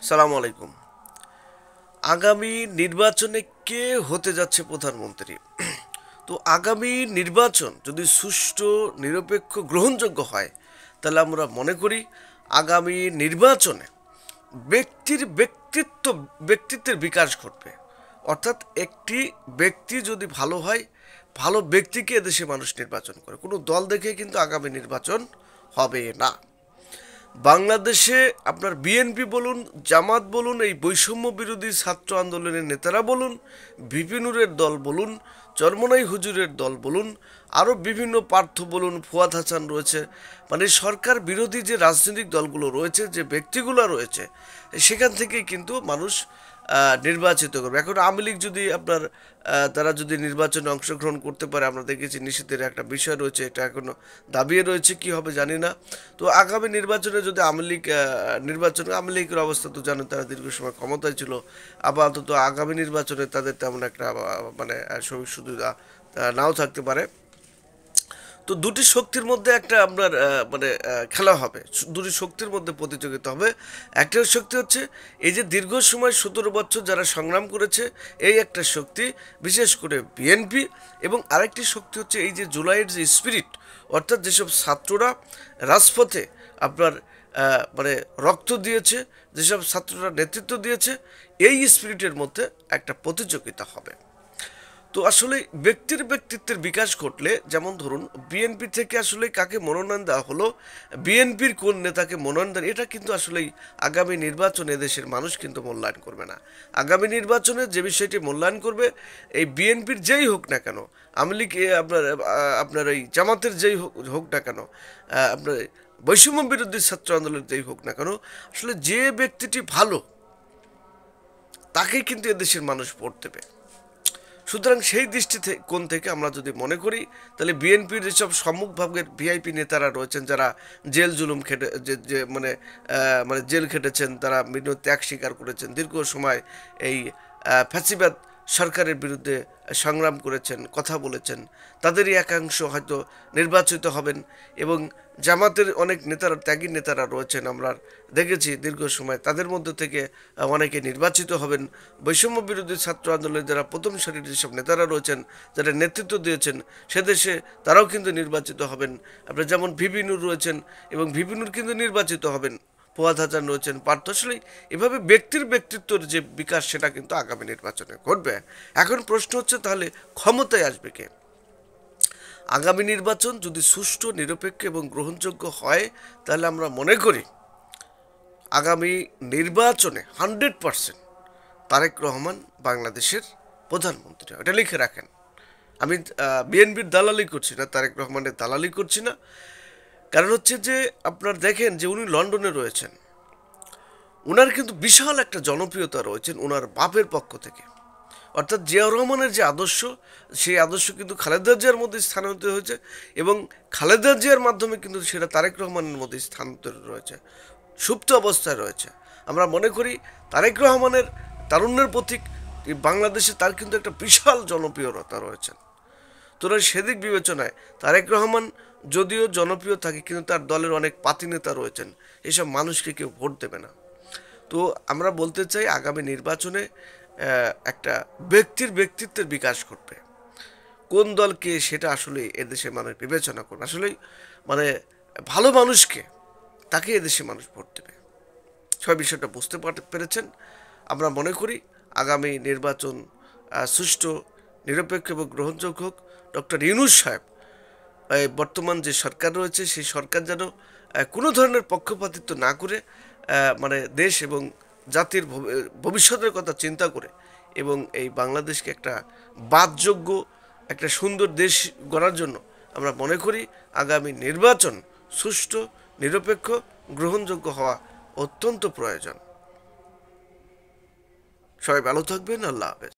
সালাম আলাইকুম। আগামী নির্বাচনে কে হতে যাচ্ছে প্রধানমন্ত্রী? তো আগামী নির্বাচন যদি সুষ্ঠু, নিরপেক্ষ, গ্রহণযোগ্য হয়, তাহলে আমরা মনে করি আগামী নির্বাচনে ব্যক্তিত্বের বিকাশ ঘটবে। অর্থাৎ একটি ব্যক্তি যদি ভালো হয়, ভালো ব্যক্তিকে এদেশে মানুষ নির্বাচন করে, কোনো দল দেখে কিন্তু আগামী নির্বাচন হবে না। বাংলাদেশে আপনার বিএনপি বলুন, জামাত বলুন, এই বৈষম্য বিরোধী ছাত্র আন্দোলনের নেতারা বলুন, বিপিনুরের দল বলুন, চরমনাই হুজুরের দল বলুন, আরও বিভিন্ন পার্থ বলুন, ফুয়াদ হাসান রয়েছে, মানে সরকার বিরোধী যে রাজনৈতিক দলগুলো রয়েছে, যে ব্যক্তিগুলো রয়েছে, সেখান থেকেই কিন্তু মানুষ নির্বাচিত করবে। এখন আওয়ামী লীগ যদি আপনার তারা যদি নির্বাচনে অংশগ্রহণ করতে পারে, আমরা দেখেছি নিষিদ্ধের একটা বিষয় রয়েছে, এটা এখনো দাবিয়ে রয়েছে, কি হবে জানি না। তো আগামী নির্বাচনে যদি আওয়ামী লীগ আওয়ামী লীগের অবস্থা তো জানেন, তারা দীর্ঘ সময় ক্ষমতায় ছিল। আপাতত আগামী নির্বাচনে তাদের তেমন একটা মানে সুযোগ সুবিধা নাও থাকতে পারে। তো দুটি শক্তির মধ্যে একটা আপনার মানে খেলা হবে, দুটি শক্তির মধ্যে প্রতিযোগিতা হবে। একটা শক্তি হচ্ছে এই যে দীর্ঘ সময় 17 বছর যারা সংগ্রাম করেছে, এই একটা শক্তি, বিশেষ করে বিএনপি। এবং আরেকটি শক্তি হচ্ছে এই যে জুলাইয়ের যে স্পিরিট, অর্থাৎ যেসব ছাত্ররা রাজপথে আপনার মানে রক্ত দিয়েছে, যেসব ছাত্ররা নেতৃত্ব দিয়েছে, এই স্পিরিটের মধ্যে একটা প্রতিযোগিতা হবে। তো আসলে ব্যক্তিত্বের বিকাশ ঘটলে, যেমন ধরুন বিএনপি থেকে আসলে কাকে মনোনয়ন দেওয়া হলো, বিএনপির কোন নেতাকে মনোনয়ন দেন, এটা কিন্তু আসলেই আগামী নির্বাচনে দেশের মানুষ কিন্তু মূল্যায়ন করবে না। আগামী নির্বাচনে যে বিষয়টি মূল্যায়ন করবে, এই বিএনপির যেই হোক না কেন, আওয়ামী লীগ আপনার আপনার এই জামাতের যেই হোক না কেন, আপনার বৈষম্য বিরোধী ছাত্র আন্দোলনের যেই হোক না কেন, আসলে যে ব্যক্তিটি ভালো, তাকেই কিন্তু এদেশের মানুষ ভোট দেবে। সুতরাং সেই কোণ থেকে আমরা যদি মনে করি, তাহলে বিএনপির যেসব সম্মুখভাগের ভিআইপি নেতারা রয়েছেন, যারা জেল জুলুম খেটে যে মানে মানে জেল খেটেছেন, তারা বিভিন্ন ত্যাগ স্বীকার করেছেন, দীর্ঘ সময় এই ফ্যাসিবাদ সরকারের বিরুদ্ধে সংগ্রাম করেছেন, কথা বলেছেন, তাদেরই একাংশ হয়তো নির্বাচিত হবেন। এবং জামাতের অনেক নেতারা, ত্যাগী নেতারা রয়েছেন, আমরা দেখেছি দীর্ঘ সময়, তাদের মধ্যে থেকে অনেকে নির্বাচিত হবেন। বৈষম্য বিরোধী ছাত্র আন্দোলনের যারা প্রথম সারির যেসব নেতারা রয়েছেন, যারা নেতৃত্ব দিয়েছেন, সে দেশে তারাও কিন্তু নির্বাচিত হবেন। আপনার যেমন ভিপি নূর রয়েছেন, এবং ভিপি নূর কিন্তু নির্বাচিত হবেন, ফুয়াদ হাসান রয়েছেন, পার্থ। আসলে এভাবে ব্যক্তিত্বর যে বিকাশ, সেটা কিন্তু আগামী নির্বাচনে ঘটবে। এখন প্রশ্ন হচ্ছে, তাহলে ক্ষমতায় আসবে কে? আগামী নির্বাচন যদি সুষ্ঠু, নিরপেক্ষ এবং গ্রহণযোগ্য হয়, তাহলে আমরা মনে করি আগামী নির্বাচনে 100% তারেক রহমান বাংলাদেশের প্রধানমন্ত্রী। এটা লিখে রাখেন। আমি বিএনপির দালালি করছি না, তারেক রহমানের দালালি করছি না। কারণ হচ্ছে যে আপনার দেখেন যে উনি লন্ডনে রয়েছেন, ওনার কিন্তু বিশাল একটা জনপ্রিয়তা রয়েছেন ওনার বাপের পক্ষ থেকে। অর্থাৎ জিয়াউর রহমানের যে আদর্শ, সেই আদর্শ কিন্তু খালেদা জিয়ার মধ্যে স্থানান্তরিত হয়েছে, এবং খালেদা জিয়ার মাধ্যমে কিন্তু সেটা তারেক রহমানের মধ্যে স্থানান্তরিত রয়েছে, সুপ্ত অবস্থায় রয়েছে। আমরা মনে করি তারেক রহমানের তারুণ্যের প্রতীক বাংলাদেশে, তার কিন্তু একটা বিশাল জনপ্রিয়তা রয়েছে। তোরা সেদিক বিবেচনায় তারেক রহমান যদিও জনপ্রিয় থাকে, কিন্তু তার দলের অনেক পাতি নেতা রয়েছেন, এসব মানুষকে কেউ ভোট দেবে না। তো আমরা বলতে চাই আগামী নির্বাচনে একটা ব্যক্তিত্বের বিকাশ ঘটবে। কোন দলকে, সেটা আসলে এদেশের মানুষ বিবেচনা করবে। আসলে মানে ভালো মানুষকে, তাকে এদেশে মানুষ ভোট দেবে। সবাই বিষয়টা বুঝতে পেরেছেন। আমরা মনে করি আগামী নির্বাচন সুষ্ঠু, নিরপেক্ষ এবং গ্রহণযোগ্য হোক। ডক্টর ইউনূস সাহেব, বর্তমান যে সরকার রয়েছে, সেই সরকার যেন কোনো ধরনের পক্ষপাতিত্ব না করে, মানে দেশ এবং জাতির ভবিষ্যতের কথা চিন্তা করে, এবং এই বাংলাদেশকে একটা বাদযোগ্য, একটা সুন্দর দেশ গড়ার জন্য আমরা মনে করি আগামী নির্বাচন সুষ্ঠু, নিরপেক্ষ, গ্রহণযোগ্য হওয়া অত্যন্ত প্রয়োজন। সবাই ভালো থাকবেন। আল্লাহ হাফেজ।